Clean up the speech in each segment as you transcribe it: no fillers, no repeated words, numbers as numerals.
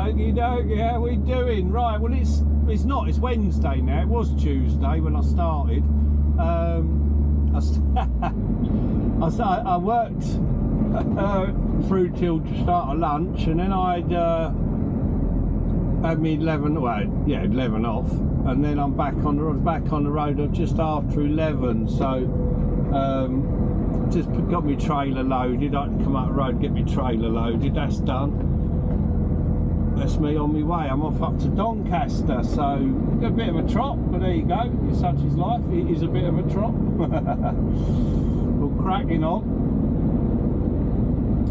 Okie dokie, how we doing? Right, well it's not, it's Wednesday now. It was Tuesday when I started. I worked through till just after lunch, and then I'd had me 11 off, and then I was back on the road just after 11, so just got my trailer loaded. I had to come up the road, get my trailer loaded. That's done. That's me on my way. I'm off up to Doncaster, so a bit of a trot, but there you go. It's such is life. It is a bit of a trot. We're cracking on,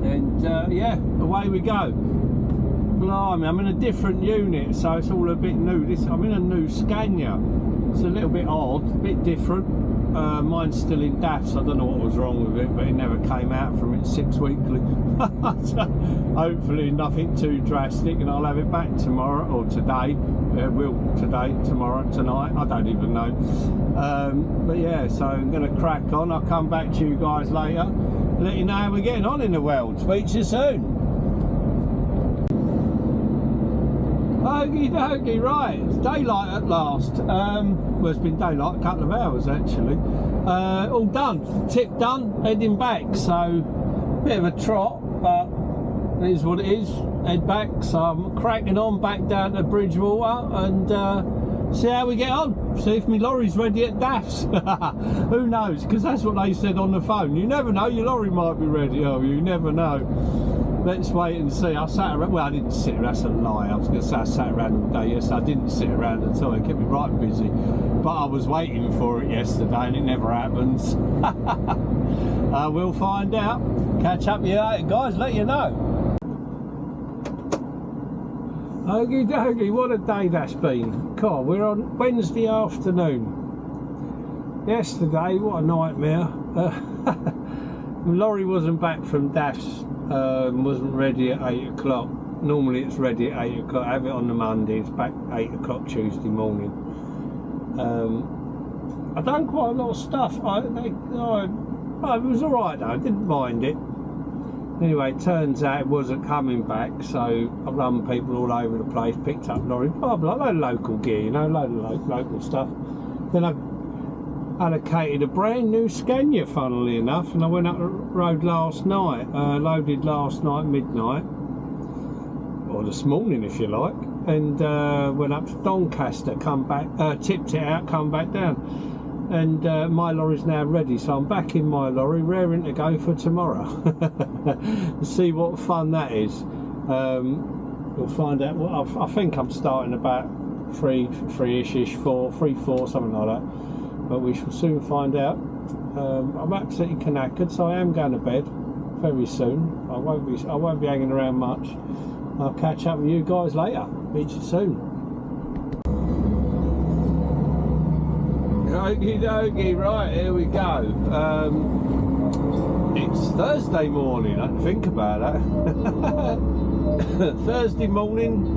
and yeah, away we go. Blimey, I'm in a different unit, so it's all a bit new. I'm in a new Scania. It's a little bit odd, a bit different. Mine's still in DAFs. I don't know what was wrong with it, but it never came out from its 6 weekly. So hopefully nothing too drastic, and I'll have it back tomorrow or today. Today, tomorrow, tonight, I don't even know. But yeah, so I'm going to crack on. I'll come back to you guys later, let you know how we're getting on in the world. Speak to you soon. Okie dokie, right, it's daylight at last. Well, it's been daylight a couple of hours actually. All done, tip done, heading back, so bit of a trot, but it is what it is. Head back, so I'm cracking on back down to Bridgewater, and see how we get on, see if my lorry's ready at DAFs. Who knows, because that's what they said on the phone. You never know, your lorry might be ready. Oh, you never know. Let's wait and see. I sat around, well, I didn't sit around, that's a lie. I was going to say I sat around all day. Yes, I didn't sit around at all. It kept me right busy. But I was waiting for it yesterday, and it never happens. We'll find out. Catch up with you later, guys, let you know. Okie dokie, what a day that's been. God, we're on Wednesday afternoon. Yesterday, what a nightmare. The lorry wasn't back from DAFs. Wasn't ready at 8 o'clock. Normally it's ready at 8 o'clock. I have it on the Monday, it's back 8 o'clock Tuesday morning. I've done quite a lot of stuff. It was alright though, I didn't mind it. Anyway, it turns out it wasn't coming back, so I run people all over the place, picked up lorries, blah blah, load of local gear, you know, load of local stuff. Then I allocated a brand new Scania, funnily enough, and I went up the road last night, loaded last night midnight, or this morning if you like, and went up to Doncaster, come back, tipped it out, come back down, and my lorry's now ready, so I'm back in my lorry, raring to go for tomorrow. See what fun that is. We'll find out. What I think I'm starting about 3-ish, 4, something like that. But we shall soon find out. I'm absolutely knackered, so I am going to bed very soon. I won't be hanging around much. I'll catch up with you guys later. Meet you soon. Okie dokie, right, here we go. It's Thursday morning, I didn't think about that. Thursday morning.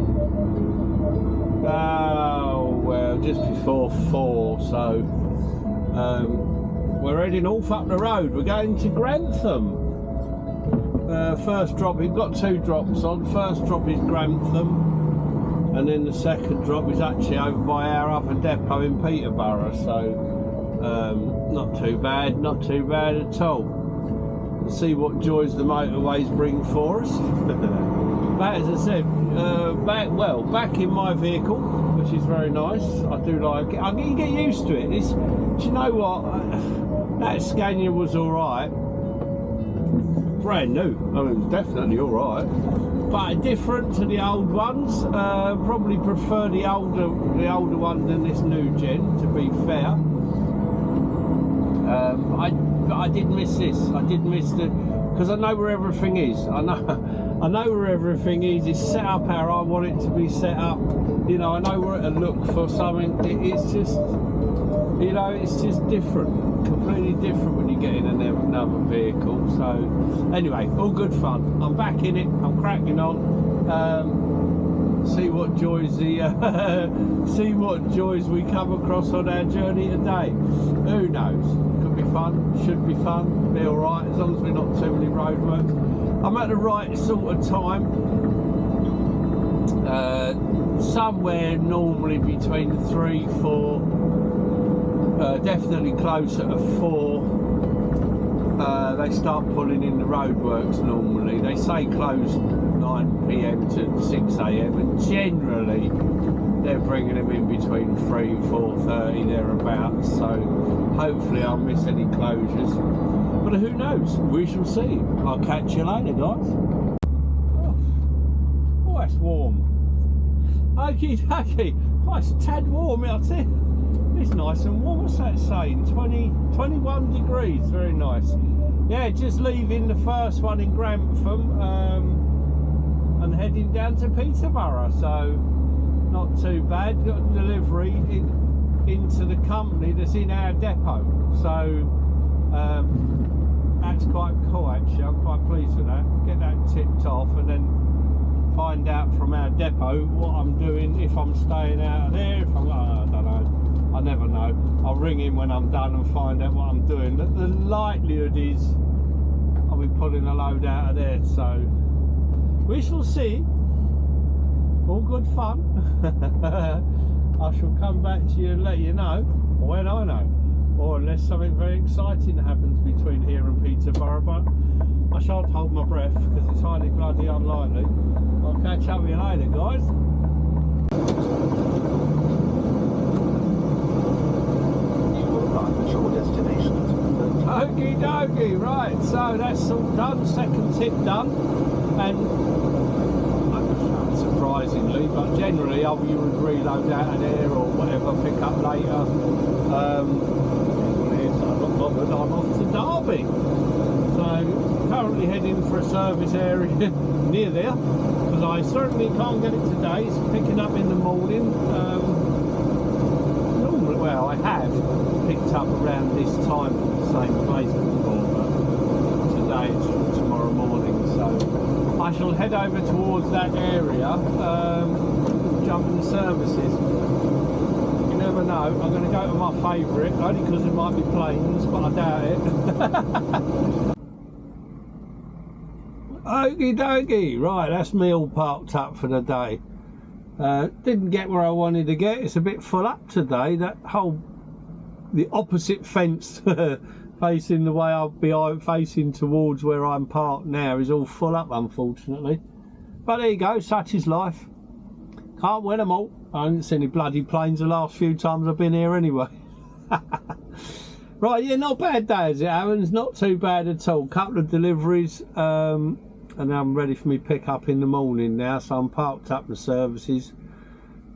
Oh, well, just before 4, so we're heading off up the road. We're going to Grantham. First drop, we've got 2 drops on. First drop is Grantham, and then the second drop is actually over by our other depot in Peterborough, so not too bad at all. We'll see what joys the motorways bring for us. But as I said, back in my vehicle, which is very nice. I do like it. You get used to it. Do you know what? That Scania was alright. Brand new. I mean, it was definitely alright. But different to the old ones. Probably prefer the older one than this new gen, to be fair. I did miss this. I did miss because I know where everything is. I know where everything is. It's set up how I want it to be set up. You know, I know where to look for something. It's just, you know, it's just different, completely different when you get in another vehicle. So anyway, all good fun. I'm back in it. I'm cracking on. See what joys see what joys we come across on our journey today. Who knows? Could be fun. Should be fun. Be all right as long as we're not too many roadworks. I'm at the right sort of time. somewhere normally between 3, 4, definitely closer to 4. They start pulling in the roadworks normally. They say close 9 PM to 6 AM, and generally they're bringing them in between 3 and 4:30 thereabouts. So hopefully I'll miss any closures, but who knows? We shall see. I'll catch you later, guys. Oh, that's warm. Okie dokie. Oh, it's a tad warm out there. It's nice and warm. What's that saying? 21 degrees. Very nice. Yeah, just leaving the first one in Grantham and heading down to Peterborough. So not too bad. Got a delivery into the company that's in our depot. So that's quite cool actually. I'm quite pleased with that. Get that tipped off and then find out from our depot what I'm doing, if I'm staying out of there, if I'm, I don't know, I never know. I'll ring him when I'm done and find out what I'm doing. The likelihood is I'll be pulling a load out of there, so we shall see. All good fun. I shall come back to you and let you know when I know, or unless something very exciting happens between here and Peterborough, but I shan't hold my breath because it's highly bloody unlikely. I'll catch up with you later, guys. You will arrive at your destination. Okie dokie, right, so that's all done, second tip done, and surprisingly, but generally you would reload out of there or whatever, pick up later. I'm not bothered, I'm off to Derby. So currently heading for a service area near there, because I certainly can't get it today. It's picking up in the morning. Normally, well, I have picked up around this time from the same place before, but today it's from tomorrow morning. So I shall head over towards that area, jump in the services. You never know. I'm going to go to my favourite, only because it might be planes, but I doubt it. Okie dokie, right, that's me all parked up for the day. Didn't get where I wanted to get. It's a bit full up today. The opposite fence facing the way I'll be facing towards where I'm parked now is all full up, unfortunately. But there you go, such is life. Can't win them all. I haven't seen any bloody planes the last few times I've been here anyway. Right, yeah, not bad day as it happens, not too bad at all. Couple of deliveries, and I'm ready for me pick up in the morning now, so I'm parked up the services.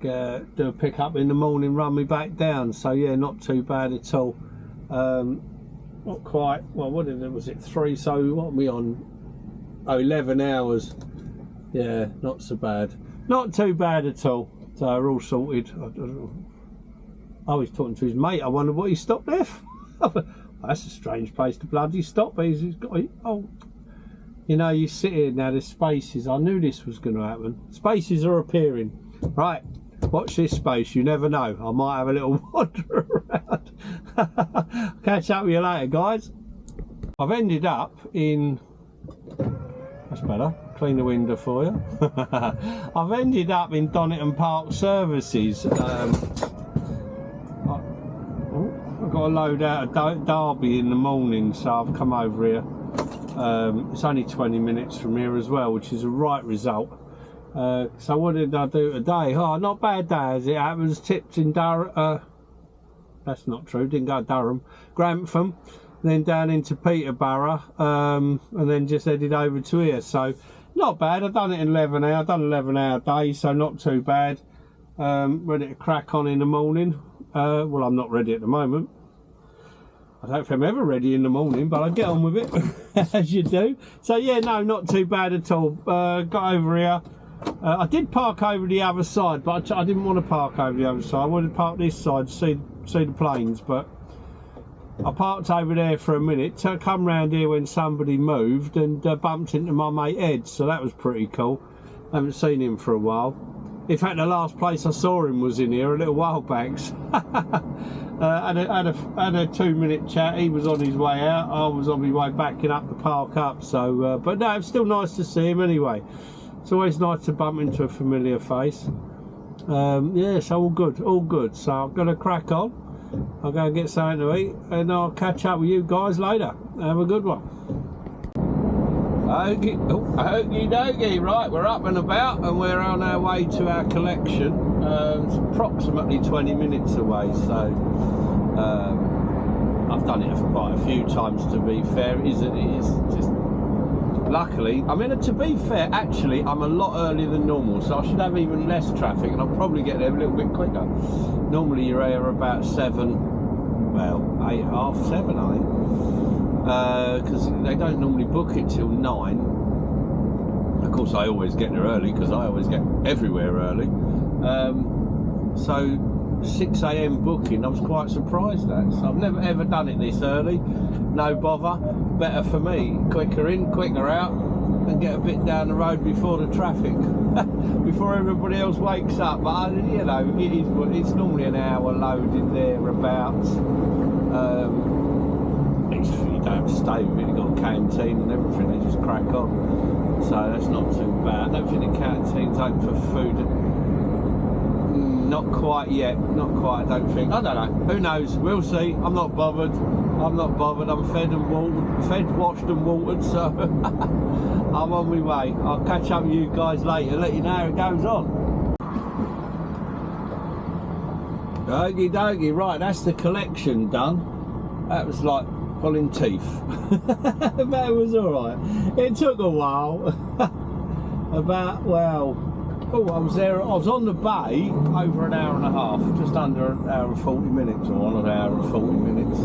Do a pick up in the morning, run me back down. So yeah, not too bad at all. Not quite, well, what was it, 3, so what are we on? Oh, 11 hours. Yeah, not so bad. Not too bad at all. So we're all sorted. Oh, he's talking to his mate. I wonder what he stopped there for. That's a strange place to bloody stop. He's got, oh, you know, you sit here now, there's spaces. I knew this was going to happen. Spaces are appearing. Right, watch this space. You never know. I might have a little wander around. Catch up with you later, guys. I've ended up in... That's better. Clean the window for you. I've ended up in Donington Park Services. I've got a load out of Derby in the morning, so I've come over here. It's only 20 minutes from here as well, which is a right result. So what did I do today? Oh, not bad day as it happens. Tipped in Durham. That's not true, didn't go to Durham. Grantham, then down into Peterborough, and then just headed over to here. So not bad. I've done it in 11 hours. I've done an 11-hour day, so not too bad. Ready to crack on in the morning. Well, I'm not ready at the moment. I don't think I'm ever ready in the morning, but I get on with it as you do. So yeah, no, not too bad at all. Got over here. I did park over the other side, but I didn't want to park over the other side. I wanted to park this side to see the planes, but I parked over there for a minute. Come round here when somebody moved and bumped into my mate Ed, so that was pretty cool. I haven't seen him for a while. In fact, the last place I saw him was in here a little while back. Had a 2-minute chat. He was on his way out. I was on my way backing up the park up. So, but no, it's still nice to see him anyway. it's always nice to bump into a familiar face. Yeah, so all good. So I'm gonna crack on. I'll go and get something to eat, and I'll catch up with you guys later. Have a good one. Okie dokie, right, we're up and about, and we're on our way to our collection. It's approximately 20 minutes away, so I've done it quite a few times, to be fair. It is just, luckily, I mean, to be fair, actually, I'm a lot earlier than normal, so I should have even less traffic, and I'll probably get there a little bit quicker. Normally you're here about 7, well, 8, half 7, I think. Because they don't normally book it till 9. Of course, I always get there early because I always get everywhere early. So 6 AM booking, I was quite surprised at. So I've never ever done it this early. No bother. Better for me. Quicker in, quicker out, and get a bit down the road before the traffic, before everybody else wakes up. But you know, it's normally an hour loaded thereabouts. You don't have to stay with it, you've got a canteen and everything, they just crack on, so that's not too bad. I don't think the canteen's open for food, not quite yet, not quite, I don't think. I don't know, who knows, we'll see. I'm not bothered, I'm fed and watered, washed and watered, so I'm on my way. I'll catch up with you guys later, let you know how it goes on. Okie dokie, right, that's the collection done. That was like pulling teeth. But it was alright. It took a while. About, well, I was on the bay over an hour and a half, just under an hour and 40 minutes, or on an hour and 40 minutes.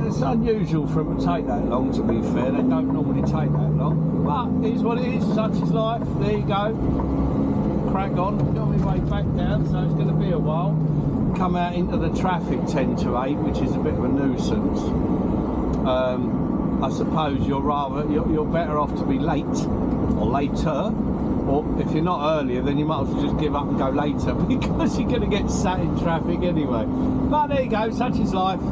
It's unusual for them to take that long, to be fair. They don't normally take that long, but it is what it is, such is life. There you go, crack on. Got my way back down, so it's going to be a while. Come out into the traffic 10 to 8, which is a bit of a nuisance. I suppose you're better off to be late or later, or if you're not earlier, then you might as well just give up and go later, because you're going to get sat in traffic anyway. But there you go, such is life.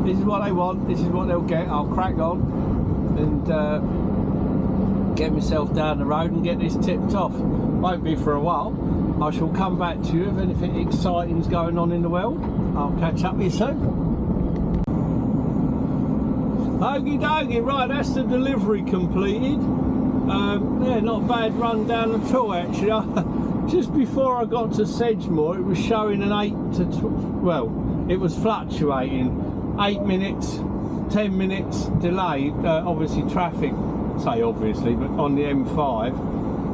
This is what they want, this is what they'll get. I'll crack on and get myself down the road and get this tipped off. Won't be for a while. I shall come back to you if anything exciting is going on in the world. I'll catch up with you soon. Okie dokie, right, that's the delivery completed. Yeah, not a bad run down at all, actually. Just before I got to Sedgemoor, it was showing an 8 to 12, well, it was fluctuating. 8 minutes, 10 minutes delay. Obviously traffic, say obviously, but on the M5.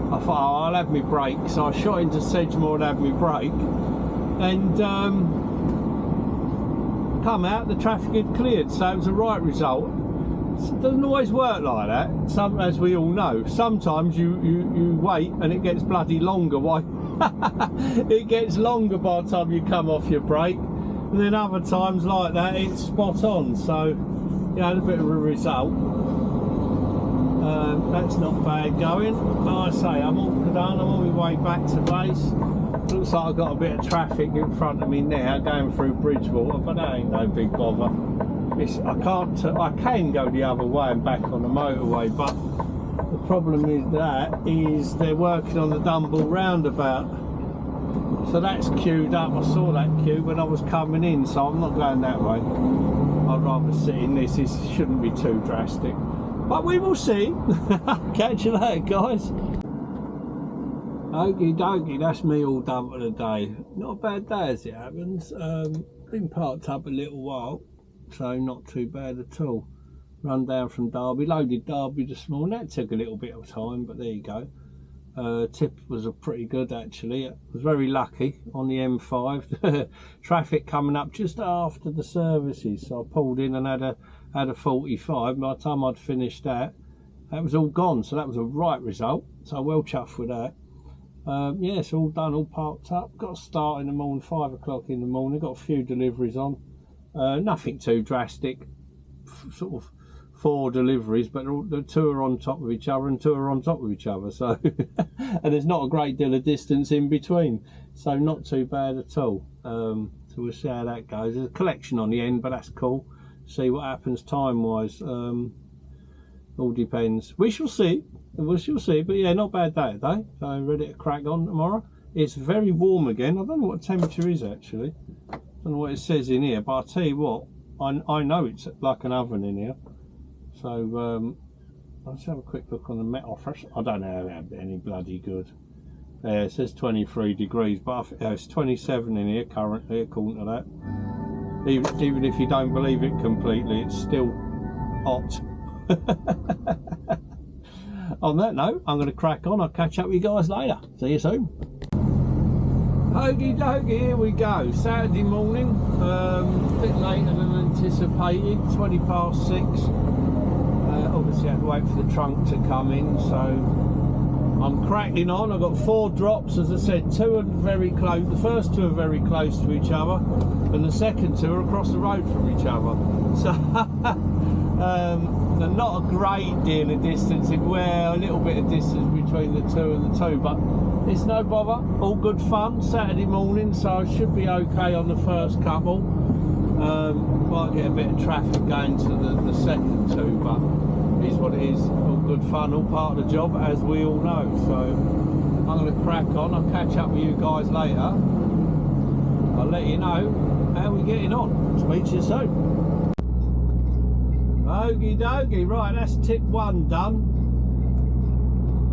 I thought, oh, I'll have my break, so I shot into Sedgemoor and had my break, and come out, the traffic had cleared, so it was the right result. It doesn't always work like that, as we all know. Sometimes you wait and it gets bloody longer. Why? It gets longer by the time you come off your break, and then other times like that it's spot on. So you had a bit of a result. That's not bad going. Like I say, I'm all done. I'm on my way back to base. Looks like I've got a bit of traffic in front of me now going through Bridgewater, but that ain't no big bother. I can go the other way and back on the motorway, but the problem is they're working on the Dumble roundabout, so that's queued up. I saw that queue when I was coming in, so I'm not going that way. I'd rather sit in this. This shouldn't be too drastic, but we will see. Catch you later, guys. Okie dokie, that's me all done for the day. Not a bad day as it happens. Been parked up a little while, so not too bad at all. Run down from Derby, loaded Derby this morning. That took a little bit of time, but there you go. Tip was pretty good actually. I was very lucky on the M5. Traffic coming up just after the services, so I pulled in and had a 45. By the time I'd finished that was all gone, so that was a right result. So well chuffed with that. Yeah, it's all done, all parked up. Got a start in the morning, 5 o'clock in the morning. Got a few deliveries on. Nothing too drastic. Sort of 4 deliveries, but the 2 are on top of each other and 2 are on top of each other. So, and there's not a great deal of distance in between. So not too bad at all. So we'll see how that goes. There's a collection on the end, but that's cool. See what happens time-wise. All depends. We shall see. we shall see. But yeah, not bad day today. So ready to crack on tomorrow. It's very warm again. I don't know what the temperature is actually. I don't know what it says in here, but I'll tell you what, I know it's like an oven in here. So let's have a quick look on the metal fresh. I don't know how any bloody good. It says 23 degrees, but it's 27 in here currently, according to that. Even if you don't believe it completely, it's still hot. On that note, I'm going to crack on. I'll catch up with you guys later. See you soon. Okie dokie, here we go. Saturday morning, a bit later than anticipated, 20 past 6. Obviously, I had to wait for the trunk to come in, so I'm cracking on. I've got 4 drops, as I said. 2 are very close. The first 2 are very close to each other, and the second 2 are across the road from each other. So, they're not a great deal of distance. Well, a little bit of distance between the 2 and the 2, but it's no bother. All good fun. Saturday morning, so I should be okay on the first couple. Might get a bit of traffic going to the second 2, but it is what it is. All good fun, all part of the job, as we all know. So I'm going to crack on. I'll catch up with you guys later. I'll let you know how we're getting on. Speak to you soon. Okie dokie, right, that's tip 1 done.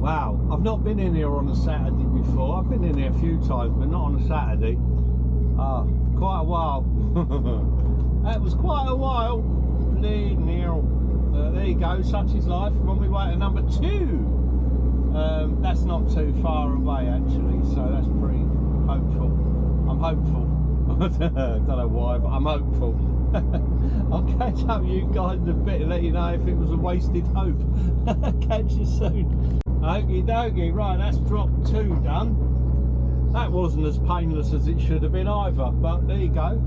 Wow, I've not been in here on a Saturday before. I've been in here a few times, but not on a Saturday. Quite a while. That was quite a while. Bleeding hell. There you go, such is life. We're on my way to number 2. That's not too far away actually, so that's pretty hopeful. I'm hopeful. I don't know why, but I'm hopeful. I'll catch up with you guys in a bit and let you know if it was a wasted hope. Catch you soon. Okie dokie, right, that's drop 2 done. That wasn't as painless as it should have been either, but there you go.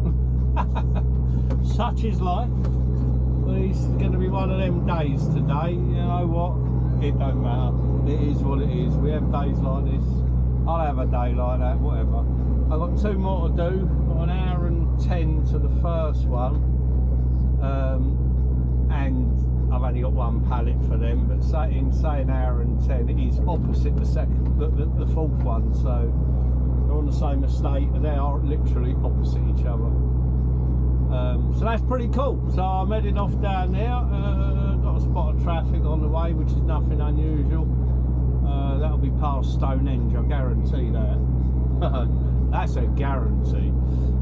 Such is life. It's going to be one of them days today. You know what? It don't matter. It is what it is. We have days like this. I'll have a day like that, whatever. I've got 2 more to do. Got an hour and 10 to the first one. And I've only got 1 pallet for them, but say an hour and 10, it is opposite the fourth one, so they're on the same estate and they are literally opposite each other. So that's pretty cool. So I'm heading off down there. Got a spot of traffic on the way, which is nothing unusual. That'll be past Stonehenge, I guarantee that. That's a guarantee.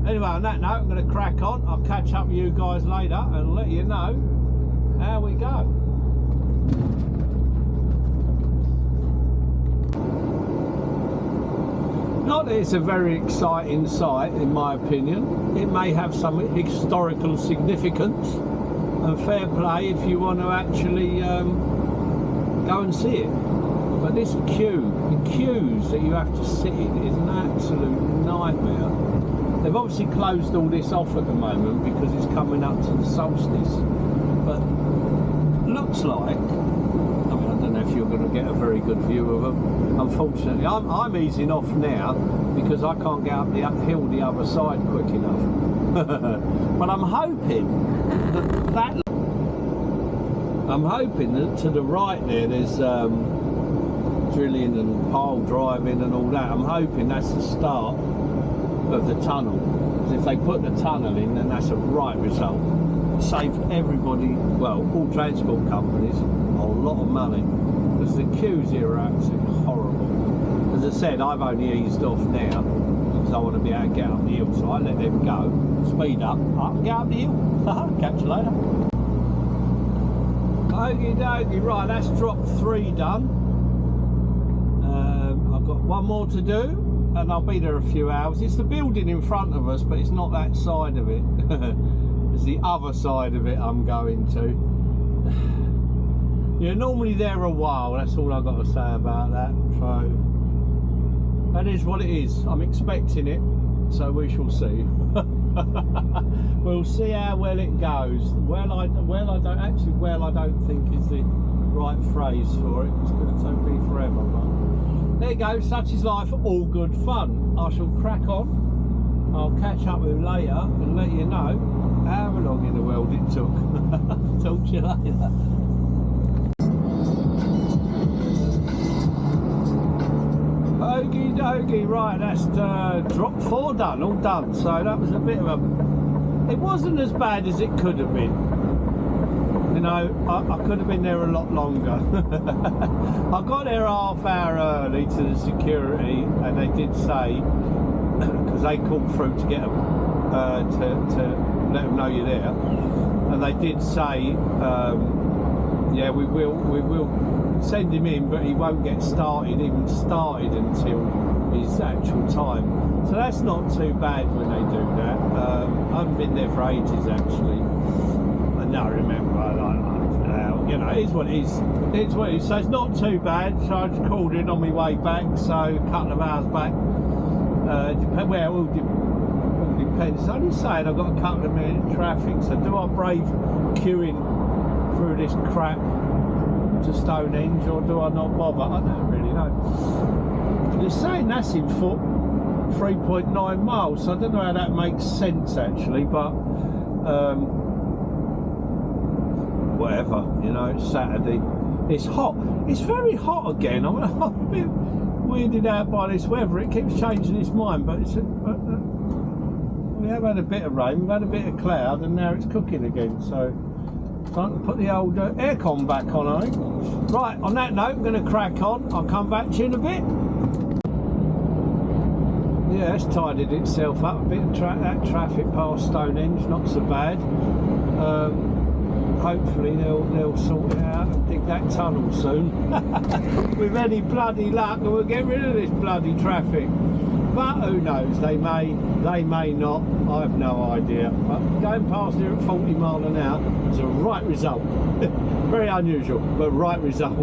Anyway, on that note, I'm going to crack on. I'll catch up with you guys later and let you know how we go. Not that it's a very exciting sight, in my opinion. It may have some historical significance, and fair play if you want to actually go and see it. But this queue, the queues that you have to sit in, is an absolute nightmare. They've obviously closed all this off at the moment because it's coming up to the solstice. But looks like, I mean, I don't know if you're going to get a very good view of them. Unfortunately, I'm easing off now because I can't get up the hill the other side quick enough. But I'm hoping that to the right there's drilling and pile driving and all that. I'm hoping that's the start of the tunnel. Because if they put the tunnel in, then that's a right result. Save everybody, well, all transport companies, a lot of money. Because the queues here are absolutely horrible. As I said, I've only eased off now because I want to be able to get up the hill, so I let them go, speed up, get up the hill. Catch you later. Okie dokie, right, that's drop 3 done. I've got 1 more to do and I'll be there a few hours. It's the building in front of us, but it's not that side of it. It's the other side of it I'm going to. You're normally there a while, that's all I've got to say about that. So that is what it is. I'm expecting it, so we shall see. We'll see how well it goes. Well, I don't think is the right phrase for it. It's going to take me forever, but there you go. Such is life. All good fun. I shall crack on. I'll catch up with you later and let you know how long in the world it took. Talk to you later. dokey, right, that's drop 4 done, all done. So that was a bit of a, it wasn't as bad as it could have been. You know, I could have been there a lot longer. I got there half hour early to the security, and they did say, because they called through to get them, to let them know you're there, and they did say, yeah, we will send him in, but he won't get started until his actual time. So that's not too bad when they do that. I haven't been there for ages actually. I now remember, you know, it is what it is. It's what it is. So it's not too bad. So I just called in on my way back. So a couple of hours back. Well, it all depends. It's only saying I've got a couple of minutes traffic. So do I brave queuing through this crap to Stonehenge, or do I not bother? I don't really know. It's saying that's in foot 3.9 miles. So I don't know how that makes sense actually, but. Whatever, you know, it's Saturday. It's hot. It's very hot again. I'm a bit weirded out by this weather. It keeps changing its mind, but it's we have had a bit of rain, we've had a bit of cloud, and now it's cooking again. So time to put the old aircon back on, I think. Right, on that note, I'm going to crack on. I'll come back to you in a bit. Yeah, it's tidied itself up a bit. That traffic past Stonehenge, not so bad. Hopefully they'll sort it out and dig that tunnel soon. With any bloody luck, and we'll get rid of this bloody traffic. But who knows? They may not. I have no idea. But going past here at 40 miles an hour is a right result. Very unusual, but right result.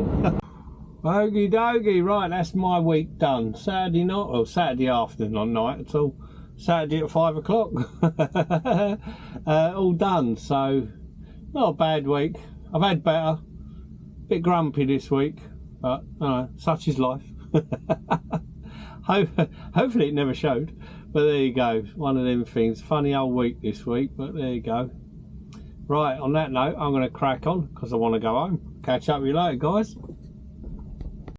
Okie dokie, right, that's my week done. Saturday night, or Saturday afternoon, not night at all. Saturday at 5 o'clock. All done, so not a bad week. I've had better. Bit grumpy this week, but such is life. Hopefully it never showed, but there you go. One of them things. Funny old week this week, but there you go. Right, on that note, I'm going to crack on because I want to go home. Catch up with you later, guys.